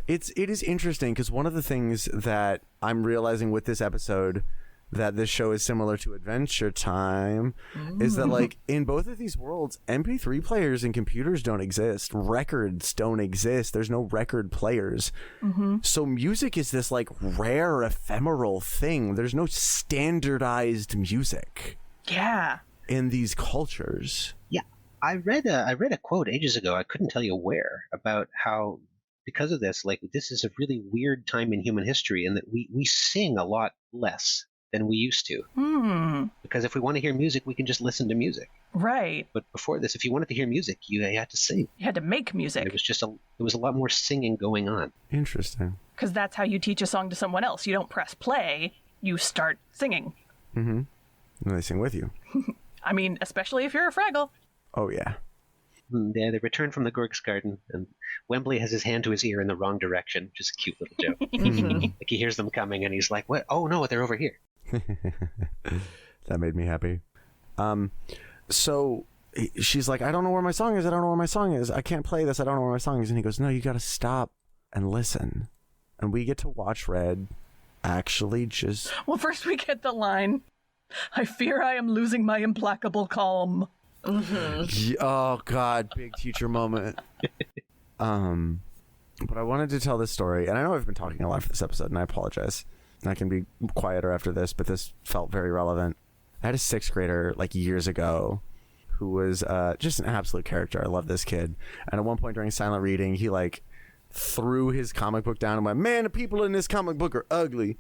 It is interesting because one of the things that I'm realizing with this episode that this show is similar to Adventure Time is that, like, in both of these worlds, MP3 players and computers don't exist. Records don't exist. There's no record players. So music is this, like, rare, ephemeral thing. There's no standardized music. Yeah. In these cultures. Yeah. I read a quote ages ago, I couldn't tell you where, about how because of this, like, this is a really weird time in human history, and that we sing a lot less than we used to. Because if we want to hear music, we can just listen to music. Right. But before this, if you wanted to hear music, you had to sing. You had to make music. There was a lot more singing going on. Interesting. Because that's how you teach a song to someone else. You don't press play, you start singing. And they sing with you. I mean, especially if you're a Fraggle. Oh, yeah. They return from the Gorg's garden, and Wembley has his hand to his ear in the wrong direction. Just a cute little joke. Like, he hears them coming, and he's like, "What? Oh no, they're over here." That made me happy. So she's like, I don't know where my song is. I don't know where my song is. I can't play this. I don't know where my song is. And he goes, no, you got to stop and listen. And we get to watch Red actually just... Well, first we get the line, I fear I am losing my implacable calm. Oh God, big teacher moment. But I wanted to tell this story, and I know I've been talking a lot for this episode, and I apologize. I can be quieter after this, but this felt very relevant. I had a 6th grader like years ago who was just an absolute character. I love this kid. And at one point during silent reading, he like threw his comic book down and went, "Man, the people in this comic book are ugly."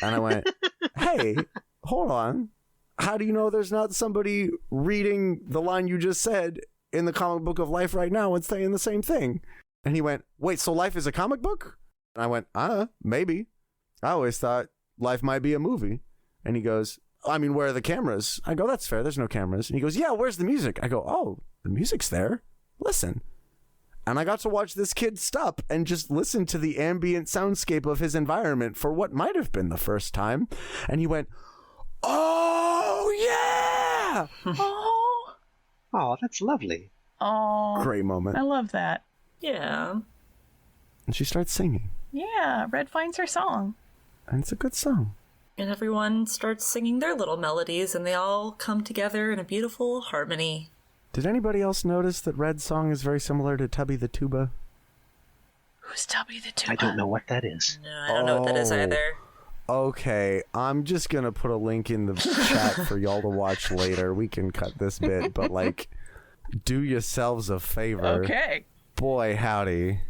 And I went, "Hey, hold on. How do you know there's not somebody reading the line you just said in the comic book of life right now and saying the same thing?" And he went, "Wait, so life is a comic book?" And I went, maybe. I always thought life might be a movie." And he goes, "I mean, where are the cameras?" I go, "That's fair. There's no cameras." And he goes, "Yeah, where's the music?" I go, "Oh, the music's there. Listen." And I got to watch this kid stop and just listen to the ambient soundscape of his environment for what might have been the first time. And he went, "Oh, yeah!" Oh, that's lovely. Oh, Great moment. I love that. Yeah. And she starts singing. Yeah, Red finds her song. And it's a good song. And everyone starts singing their little melodies, and they all come together in a beautiful harmony. Did anybody else notice that Red's song is very similar to Tubby the Tuba? Who's Tubby the Tuba? I don't know what that is. No, I don't know what that is either. Okay, I'm just going to put a link in the chat for y'all to watch later. We can cut this bit, but like, do yourselves a favor. Okay. Boy, howdy.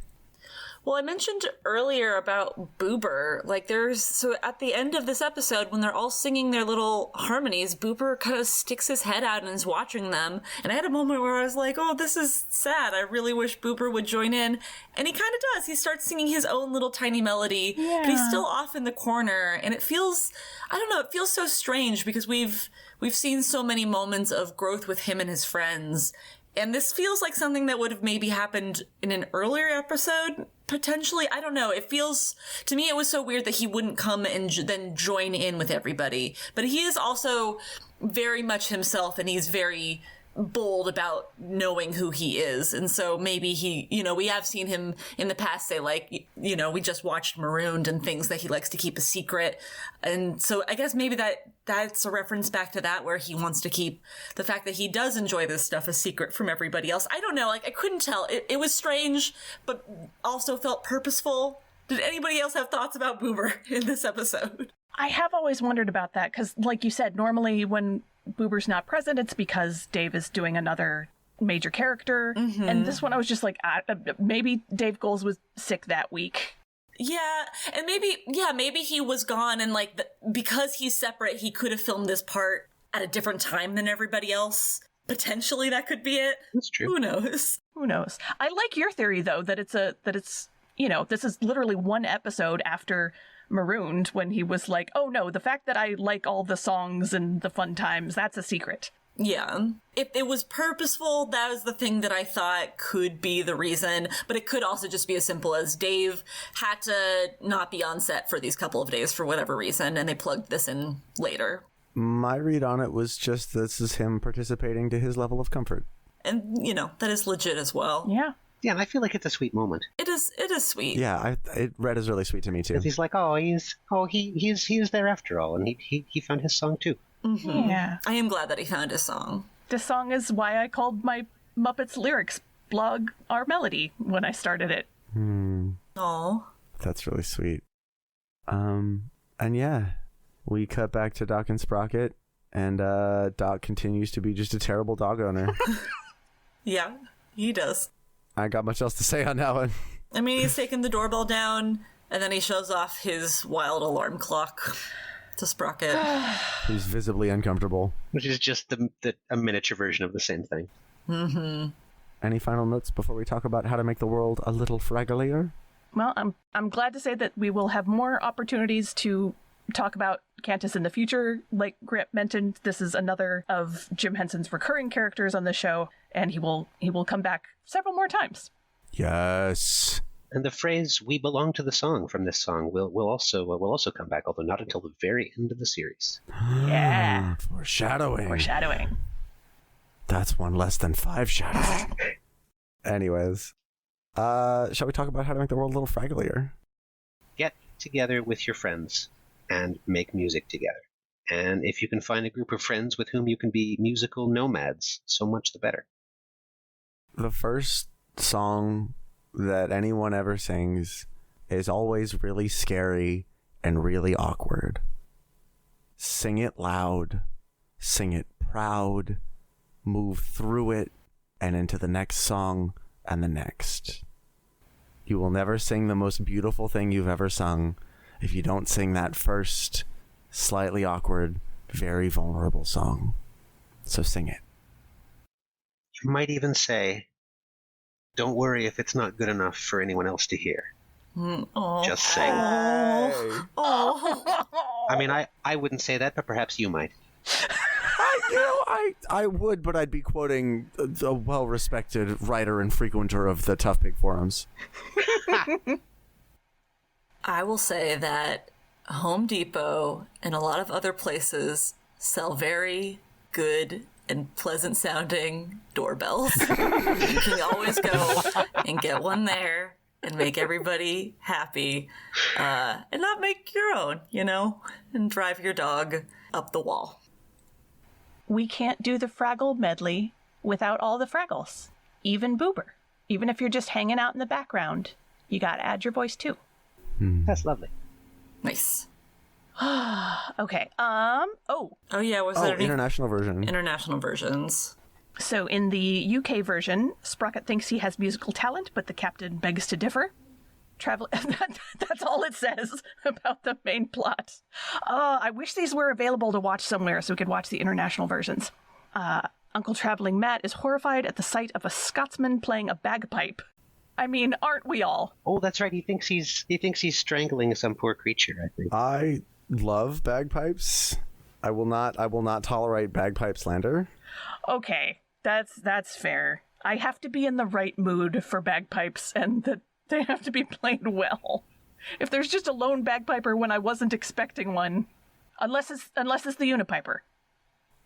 Well, I mentioned earlier about Boober. Like, so at the end of this episode, when they're all singing their little harmonies, Boober kind of sticks his head out and is watching them. And I had a moment where I was like, oh, this is sad. I really wish Boober would join in. And he kind of does. He starts singing his own little tiny melody, but he's still off in the corner. And it feels, I don't know, it feels so strange because we've seen so many moments of growth with him and his friends. And this feels like something that would have maybe happened in an earlier episode, potentially. I don't know. It feels, to me, it was so weird that he wouldn't come and then join in with everybody. But he is also very much himself, and he's very bold about knowing who he is. And so maybe he, we have seen him in the past say, like, we just watched Marooned and things that he likes to keep a secret. And so I guess maybe that's a reference back to that, where he wants to keep the fact that he does enjoy this stuff a secret from everybody else. I don't know. Like, I couldn't tell. It was strange, but also felt purposeful. Did anybody else have thoughts about Boober in this episode? I have always wondered about that because, like you said, normally when Boober's not present, it's because Dave is doing another major character. Mm-hmm. And this one, I was just like, maybe Dave Goelz was sick that week. Yeah, and maybe he was gone, and like because he's separate, he could have filmed this part at a different time than everybody else. Potentially, that could be it. That's true. Who knows? Who knows? I like your theory though that it's this is literally one episode after Marooned, when he was like, oh no, the fact that I like all the songs and the fun times, that's a secret. Yeah. If it was purposeful, that was the thing that I thought could be the reason, but it could also just be as simple as Dave had to not be on set for these couple of days for whatever reason, and they plugged this in later. My read on it was just this is him participating to his level of comfort. And, that is legit as well. Yeah. Yeah, and I feel like it's a sweet moment. It is sweet. Yeah, Red is really sweet to me too. He's like, he's there after all, and he found his song too. Mm-hmm. Yeah. I am glad that he found his song. This song is why I called my Muppets lyrics blog Our Melody when I started it. Aw. That's really sweet. And yeah, we cut back to Doc and Sprocket, and Doc continues to be just a terrible dog owner. Yeah, he does. I got much else to say on that one. I mean, he's taken the doorbell down, and then he shows off his wild alarm clock to Sprocket. Who's visibly uncomfortable. Which is just a miniature version of the same thing. Mm-hmm. Any final notes before we talk about how to make the world a little fragglier? Well, I'm glad to say that we will have more opportunities to talk about Cantus in the future. Like Grant mentioned, this is another of Jim Henson's recurring characters on the show, and he will come back several more times. Yes. And the phrase "we belong to the song" from this song will also come back, although not until the very end of the series. Yeah. Foreshadowing. That's one less than 5 shadows. Anyways, shall we talk about how to make the world a little fragglier? Get together with your friends and make music together. And if you can find a group of friends with whom you can be musical nomads, so much the better. The first song that anyone ever sings is always really scary and really awkward. Sing it loud, sing it proud, move through it and into the next song and the next. You will never sing the most beautiful thing you've ever sung if you don't sing that first, slightly awkward, very vulnerable song. So sing it. You might even say, don't worry if it's not good enough for anyone else to hear. Just saying. I mean, I wouldn't say that, but perhaps you might. I would, but I'd be quoting a well-respected writer and frequenter of the Tough Pig forums. I will say that Home Depot and a lot of other places sell very good and pleasant sounding doorbells. You can always go and get one there and make everybody happy, and not make your own, and drive your dog up the wall. We can't do the Fraggle medley without all the Fraggles. Even Boober. Even if you're just hanging out in the background, you gotta add your voice too. That's lovely. Nice. Okay. Oh yeah, was there any international version? International versions. So in the UK version, Sprocket thinks he has musical talent, but the captain begs to differ. That's all it says about the main plot. I wish these were available to watch somewhere so we could watch the international versions. Uncle Traveling Matt is horrified at the sight of a Scotsman playing a bagpipe. I mean, aren't we all? Oh, that's right. He thinks he's strangling some poor creature, I think. I love bagpipes. I will not tolerate bagpipe slander. Okay, that's fair. I have to be in the right mood for bagpipes, and they have to be played well. If there's just a lone bagpiper when I wasn't expecting one, unless it's the Unipiper.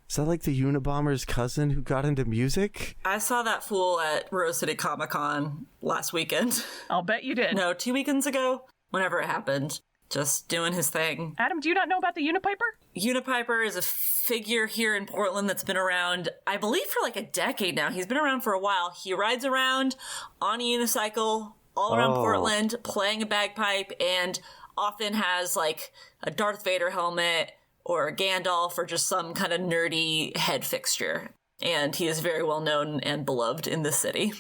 Is that like the Unabomber's cousin who got into music? I saw that fool at Rose City Comic Con last weekend. I'll bet you did. No, 2 weekends ago, whenever it happened. Just doing his thing. Adam, do you not know about the Unipiper? Unipiper is a figure here in Portland that's been around, I believe, for like a decade now. He's been around for a while. He rides around on a unicycle all around Portland, playing a bagpipe, and often has like a Darth Vader helmet or a Gandalf or just some kind of nerdy head fixture. And he is very well known and beloved in the city.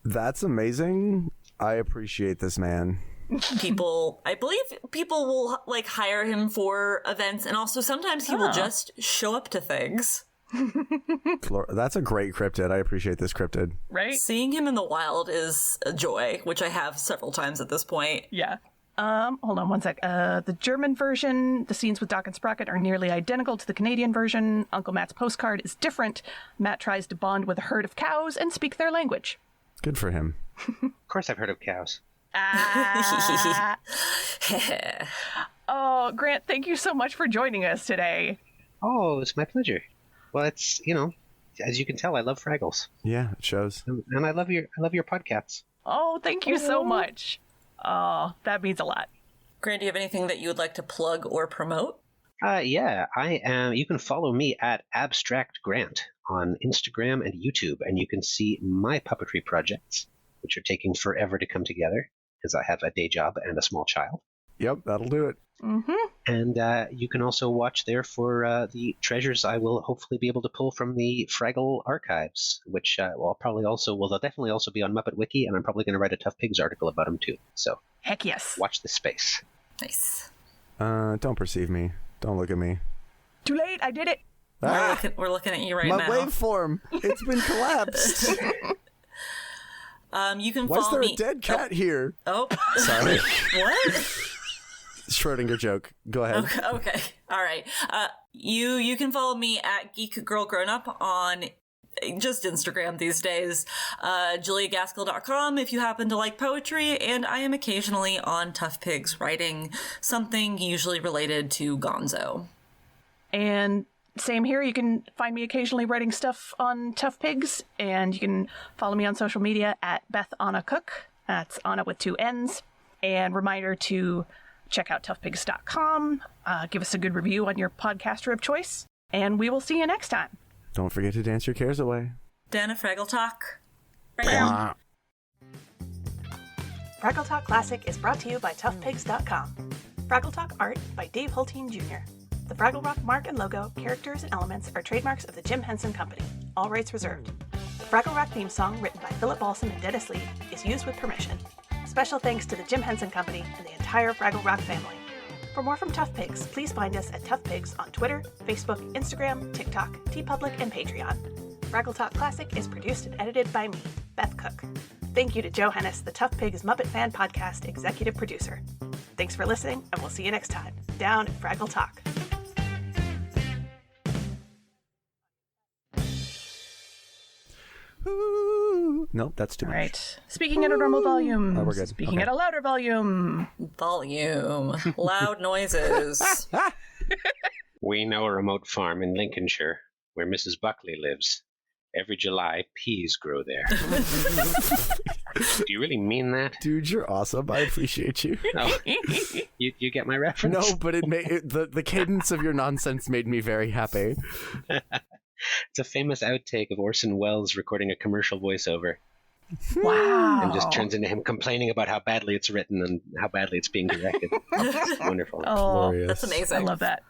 That's amazing. I appreciate this man. I believe people will like hire him for events, and also sometimes he will just show up to things. That's a great cryptid. I appreciate this cryptid. Right? Seeing him in the wild is a joy, which I have several times at this point. Yeah. Hold on one sec. The German version, the scenes with Doc and Sprocket are nearly identical to the Canadian version. Uncle Matt's postcard is different. Matt tries to bond with a herd of cows and speak their language. Good for him. Of course I've heard of cows. Oh, Grant, thank you so much for joining us today. Oh, it's my pleasure. Well, it's, as you can tell, I love Fraggles. Yeah, it shows. And I love your podcasts. Oh, thank you so much. Oh, that means a lot. Grant, do you have anything that you would like to plug or promote? Yeah, I am. You can follow me at Abstract Grant on Instagram and YouTube, and you can see my puppetry projects, which are taking forever to come together because I have a day job and a small child. Yep, that'll do it. Mm-hmm. And you can also watch there for the treasures I will hopefully be able to pull from the Fraggle archives, which they'll definitely also be on Muppet Wiki, and I'm probably going to write a Tough Pigs article about them too. So Heck yes. watch this space. Nice. Don't perceive me. Don't look at me. Too late. I did it. We're looking at you right my now. My waveform. It's been collapsed. You can Why is follow there me. a dead cat here? Oh, sorry. What? Schrodinger joke. Go ahead. Okay. All right. You can follow me at Geek Girl Grown Up on just Instagram these days. JuliaGaskell.com if you happen to like poetry, and I am occasionally on Tough Pigs writing something usually related to Gonzo. And same here. You can find me occasionally writing stuff on Tough Pigs, and you can follow me on social media at Beth Anna Cook. That's Anna with 2 N's. And reminder to Check out toughpigs.com. Give us a good review on your podcaster of choice. And we will see you next time. Don't forget to dance your cares away. Dan of Fraggle Talk. Mwah. Fraggle Talk Classic is brought to you by toughpigs.com. Fraggle Talk art by Dave Hulteen Jr. The Fraggle Rock mark and logo, characters, and elements are trademarks of the Jim Henson Company. All rights reserved. The Fraggle Rock theme song, written by Philip Balsam and Dennis Lee, is used with permission. Special thanks to the Jim Henson Company and the entire Fraggle Rock family. For more from Tough Pigs, please find us at Tough Pigs on Twitter, Facebook, Instagram, TikTok, TeePublic, and Patreon. Fraggle Talk Classic is produced and edited by me, Beth Cook. Thank you to Joe Hennis, the Tough Pigs Muppet Fan Podcast executive producer. Thanks for listening, and we'll see you next time, down at Fraggle Talk. Ooh. Nope, that's too All much. right. Speaking at a normal volume. Oh, we're good. Speaking Okay. at a louder volume. Volume. Loud noises. We know a remote farm in Lincolnshire where Mrs. Buckley lives. Every July, peas grow there. Do you really mean that? Dude, you're awesome. I appreciate you. No. You get my reference? No, but the cadence of your nonsense made me very happy. It's a famous outtake of Orson Welles recording a commercial voiceover. Wow. And just turns into him complaining about how badly it's written and how badly it's being directed. It's wonderful. Oh, Glorious. That's amazing. I love that.